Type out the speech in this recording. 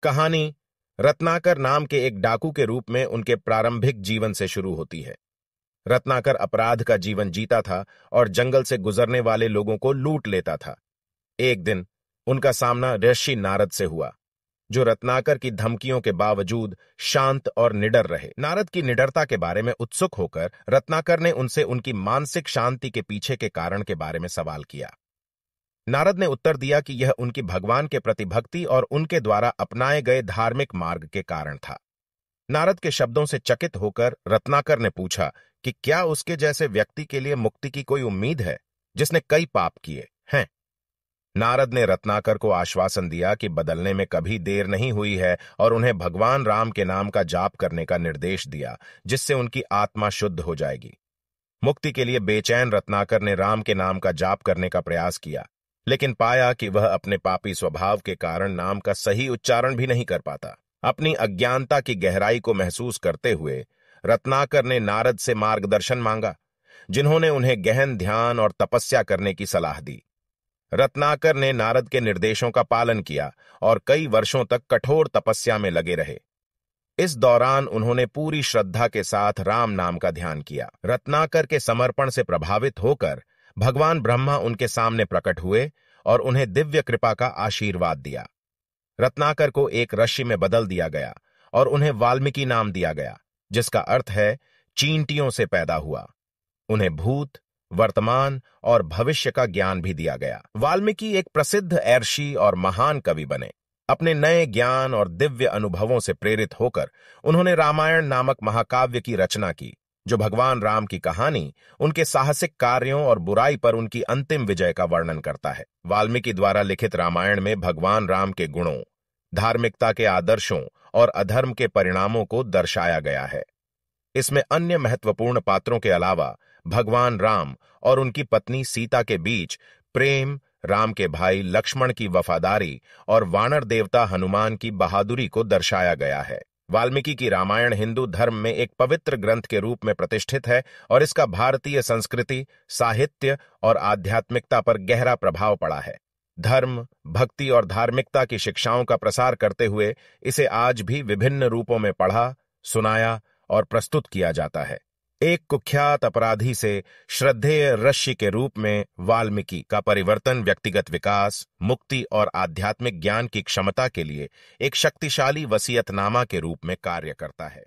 कहानी रत्नाकर नाम के एक डाकू के रूप में उनके प्रारंभिक जीवन से शुरू होती है। रत्नाकर अपराध का जीवन जीता था और जंगल से गुजरने वाले लोगों को लूट लेता था। एक दिन उनका सामना ऋषि नारद से हुआ, जो रत्नाकर की धमकियों के बावजूद शांत और निडर रहे। नारद की निडरता के बारे में उत्सुक होकर रत्नाकर ने उनसे उनकी मानसिक शांति के पीछे के कारण के बारे में सवाल किया। नारद ने उत्तर दिया कि यह उनकी भगवान के प्रति भक्ति और उनके द्वारा अपनाए गए धार्मिक मार्ग के कारण था। नारद के शब्दों से चकित होकर रत्नाकर ने पूछा कि क्या उसके जैसे व्यक्ति के लिए मुक्ति की कोई उम्मीद है, जिसने कई पाप किए हैं। नारद ने रत्नाकर को आश्वासन दिया कि बदलने में कभी देर नहीं हुई है और उन्हें भगवान राम के नाम का जाप करने का निर्देश दिया, जिससे उनकी आत्मा शुद्ध हो जाएगी। मुक्ति के लिए बेचैन रत्नाकर ने राम के नाम का जाप करने का प्रयास किया, लेकिन पाया कि वह अपने पापी स्वभाव के कारण नाम का सही उच्चारण भी नहीं कर पाता। अपनी अज्ञानता की गहराई को महसूस करते हुए रत्नाकर ने नारद से मार्गदर्शन मांगा, जिन्होंने उन्हें गहन ध्यान और तपस्या करने की सलाह दी। रत्नाकर ने नारद के निर्देशों का पालन किया और कई वर्षों तक कठोर तपस्या में लगे रहे। इस दौरान उन्होंने पूरी श्रद्धा के साथ राम नाम का ध्यान किया। रत्नाकर के समर्पण से प्रभावित होकर भगवान ब्रह्मा उनके सामने प्रकट हुए और उन्हें दिव्य कृपा का आशीर्वाद दिया। रत्नाकर को एक ऋषि में बदल दिया गया और उन्हें वाल्मीकि नाम दिया गया, जिसका अर्थ है चींटियों से पैदा हुआ। उन्हें भूत, वर्तमान और भविष्य का ज्ञान भी दिया गया। वाल्मीकि एक प्रसिद्ध ऋषि और महान कवि बने। अपने नए ज्ञान और दिव्य अनुभवों से प्रेरित होकर उन्होंने रामायण नामक महाकाव्य की रचना की, जो भगवान राम की कहानी, उनके साहसिक कार्यों और बुराई पर उनकी अंतिम विजय का वर्णन करता है। वाल्मीकि द्वारा लिखित रामायण में भगवान राम के गुणों, धार्मिकता के आदर्शों और अधर्म के परिणामों को दर्शाया गया है। इसमें अन्य महत्वपूर्ण पात्रों के अलावा भगवान राम और उनकी पत्नी सीता के बीच प्रेम, राम के भाई लक्ष्मण की वफादारी और वानर देवता हनुमान की बहादुरी को दर्शाया गया है। वाल्मीकि की रामायण हिंदू धर्म में एक पवित्र ग्रंथ के रूप में प्रतिष्ठित है और इसका भारतीय संस्कृति, साहित्य और आध्यात्मिकता पर गहरा प्रभाव पड़ा है। धर्म, भक्ति और धार्मिकता की शिक्षाओं का प्रसार करते हुए इसे आज भी विभिन्न रूपों में पढ़ा, सुनाया और प्रस्तुत किया जाता है। एक कुख्यात अपराधी से श्रद्धेय ऋषि के रूप में वाल्मीकि का परिवर्तन व्यक्तिगत विकास, मुक्ति और आध्यात्मिक ज्ञान की क्षमता के लिए एक शक्तिशाली वसीयतनामा के रूप में कार्य करता है।